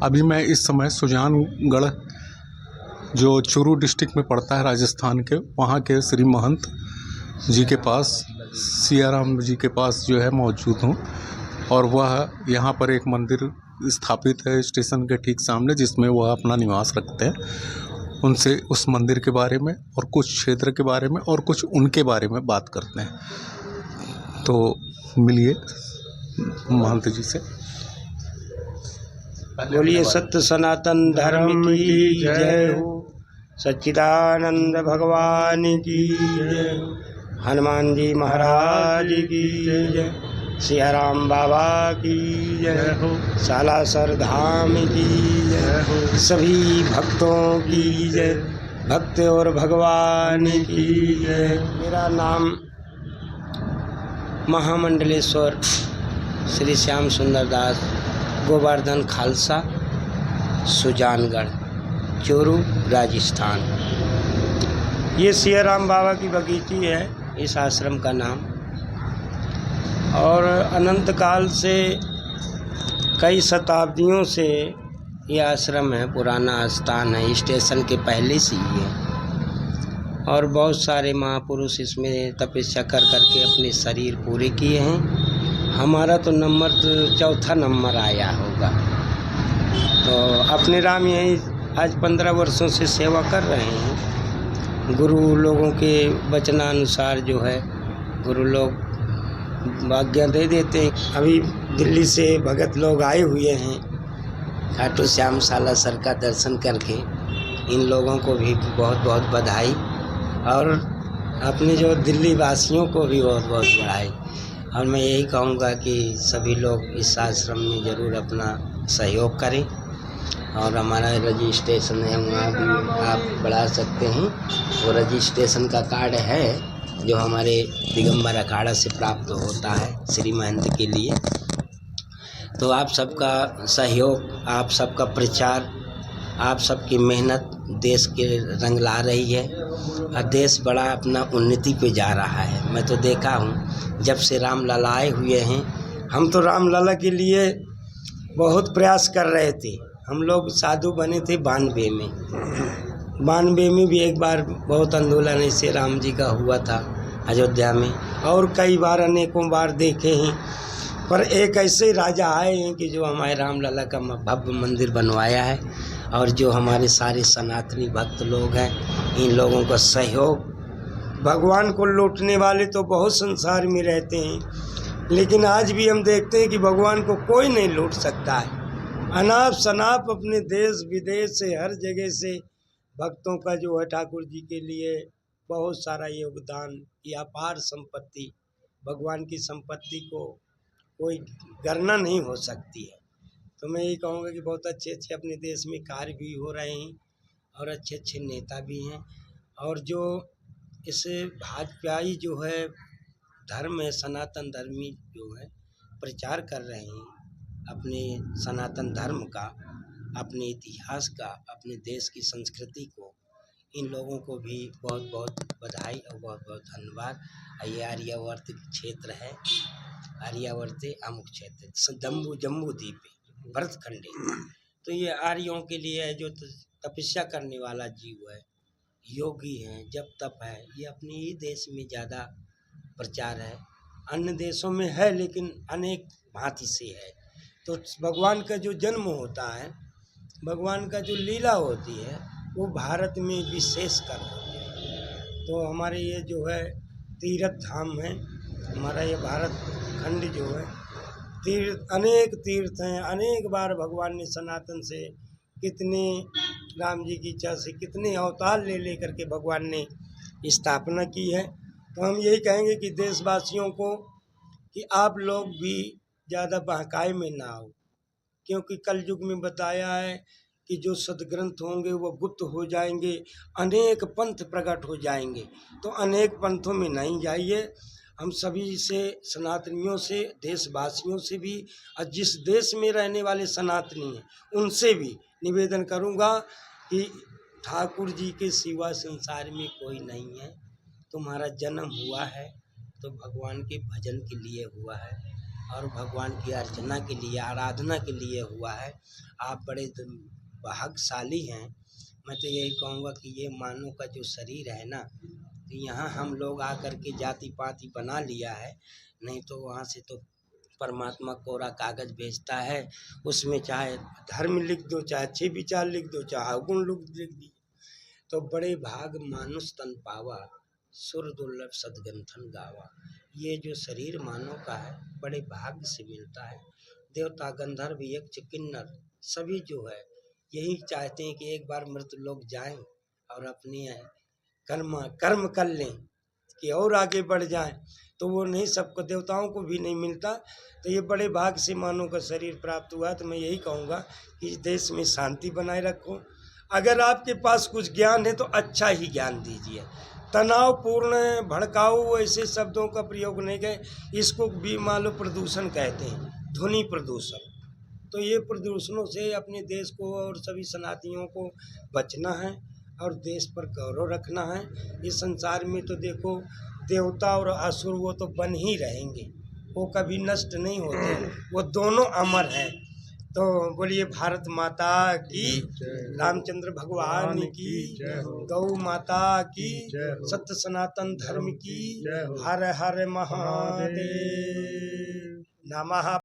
अभी मैं इस समय सुजानगढ़ जो चूरू डिस्ट्रिक्ट में पड़ता है राजस्थान के, वहाँ के श्री महंत जी के पास, सियाराम जी के पास जो है मौजूद हूँ। और वह यहाँ पर एक मंदिर स्थापित है स्टेशन के ठीक सामने, जिसमें वह अपना निवास रखते हैं। उनसे उस मंदिर के बारे में और कुछ क्षेत्र के बारे में और कुछ उनके बारे में बात करते हैं। तो मिलिए महंत जी से। बोलिए सत्य सनातन धर्म की जय हो, सच्चिदानंद भगवान की जय हो, हनुमान जी महाराज की जय, सियाराम बाबा की जय हो, सालासर धाम की जय हो, सभी भक्तों की जय, भक्त और भगवान की जय। मेरा नाम महामंडलेश्वर श्री श्याम सुंदर दास गोवर्धन खालसा, सुजानगढ़, चूरू, राजस्थान। ये सियाराम बाबा की बगीची है इस आश्रम का नाम। और अनंत काल से, कई शताब्दियों से ये आश्रम है, पुराना स्थान है, स्टेशन के पहले से ही है। और बहुत सारे महापुरुष इसमें तपस्या कर करके अपने शरीर पूरे किए हैं। हमारा तो नंबर चौथा नंबर आया होगा। तो अपने राम यहीं आज 15 वर्षों से सेवा कर रहे हैं। गुरु लोगों के वचनानुसार जो है, गुरु लोग आज्ञा दे देते हैं। अभी दिल्ली से भगत लोग आए हुए हैं खाटू श्याम सालासर का दर्शन करके। इन लोगों को भी बहुत बहुत बधाई, और अपने जो दिल्ली वासियों को भी बहुत बहुत बधाई। और मैं यही कहूँगा कि सभी लोग इस आश्रम में ज़रूर अपना सहयोग करें। और हमारा रजिस्ट्रेशन है, वहाँ भी आप बढ़ा सकते हैं। वो रजिस्ट्रेशन का कार्ड है जो हमारे दिगंबर अखाड़ा से प्राप्त होता है श्री महंत के लिए। तो आप सबका सहयोग, आप सबका प्रचार, आप सबकी मेहनत देश के रंग ला रही है, और देश बड़ा अपना उन्नति पे जा रहा है। मैं तो देखा हूँ जब से राम लला आए हुए हैं। हम तो राम लला के लिए बहुत प्रयास कर रहे थे। हम लोग साधु बने थे 92 में। 92 में भी एक बार बहुत आंदोलन ऐसे राम जी का हुआ था अयोध्या में, और कई बार अनेकों बार देखे हैं। पर एक ऐसे राजा आए हैं कि जो हमारे राम लला का भव्य मंदिर बनवाया है। और जो हमारे सारे सनातनी भक्त लोग हैं, इन लोगों का सहयोग, भगवान को लूटने वाले तो बहुत संसार में रहते हैं, लेकिन आज भी हम देखते हैं कि भगवान को कोई नहीं लूट सकता है। अनाप शनाप अपने देश विदेश से, हर जगह से भक्तों का जो है ठाकुर जी के लिए बहुत सारा योगदान, ये अपार संपत्ति, भगवान की संपत्ति को कोई गणना नहीं हो सकती है। तो मैं यही कहूँगा कि बहुत अच्छे अच्छे अपने देश में कार्य भी हो रहे हैं, और अच्छे अच्छे नेता भी हैं। और जो इस भाजपाई जो है धर्म है, सनातन धर्मी जो है प्रचार कर रहे हैं अपने सनातन धर्म का, अपने इतिहास का, अपने देश की संस्कृति को, इन लोगों को भी बहुत बहुत बधाई और बहुत बहुत धन्यवाद। ये आर्यावर्त क्षेत्र है, आर्यावर्त अमुक क्षेत्र, जम्बू द्वीप भरतखंडे। तो ये आर्यों के लिए है, जो तपस्या करने वाला जीव है, योगी हैं, जप तप है। ये अपने ही देश में ज़्यादा प्रचार है, अन्य देशों में है लेकिन अनेक भांति से है। तो भगवान का जो जन्म होता है, भगवान का जो लीला होती है, वो भारत में विशेष कर होती है। तो हमारे ये जो है तीर्थ धाम है, हमारा ये भारत खंड जो है तीर्थ, अनेक तीर्थ हैं। अनेक बार भगवान ने सनातन से कितने, राम जी की इच्छा से कितने अवतार ले ले करके भगवान ने स्थापना की है। तो हम यही कहेंगे कि देशवासियों को कि आप लोग भी ज़्यादा बहकाए में ना हो, क्योंकि कल युग में बताया है कि जो सदग्रंथ होंगे वो गुप्त हो जाएंगे, अनेक पंथ प्रकट हो जाएंगे। तो अनेक पंथों में नहीं जाइए। हम सभी से, सनातनियों से, देशवासियों से भी, और जिस देश में रहने वाले सनातनी हैं उनसे भी निवेदन करूंगा कि ठाकुर जी के सिवा संसार में कोई नहीं है। तुम्हारा जन्म हुआ है तो भगवान के भजन के लिए हुआ है, और भगवान की अर्चना के लिए, आराधना के लिए हुआ है। आप बड़े भाग्यशाली हैं। मैं तो यही कहूँगा कि ये मानव का जो शरीर है ना, तो यहाँ हम लोग आकर के जाति पाति बना लिया है, नहीं तो वहाँ से तो परमात्मा कोरा कागज भेजता है, उसमें चाहे धर्म लिख दो, चाहे अच्छे विचार लिख दो, चाहे अवगुण लिख दी। तो बड़े भाग मानुष तन पावा, सुर दुर्लभ सदग्रंथन गावा। ये जो शरीर मानव का है बड़े भाग्य से मिलता है। देवता गंधर्व यक्ष किन्नर सभी जो है यही चाहते हैं कि एक बार मृत लोग जाएं और अपने कर्म कर लें कि और आगे बढ़ जाएं, तो वो नहीं, सबको देवताओं को भी नहीं मिलता। तो ये बड़े भाग्य से मानव का शरीर प्राप्त हुआ। तो मैं यही कहूँगा कि इस देश में शांति बनाए रखो। अगर आपके पास कुछ ज्ञान है तो अच्छा ही ज्ञान दीजिए, तनावपूर्ण भड़काऊ ऐसे शब्दों का प्रयोग नहीं करें। इसको भी मान लो प्रदूषण कहते हैं, ध्वनि प्रदूषण। तो ये प्रदूषणों से अपने देश को और सभी सनातनियों को बचना है और देश पर गौरव रखना है। इस संसार में तो देखो देवता और असुर वो तो बन ही रहेंगे, वो कभी नष्ट नहीं होते, वो दोनों अमर हैं। तो बोलिए भारत माता की, रामचंद्र भगवान की, गौ माता की, सत्य सनातन धर्म की, हर हर महादेव नमः।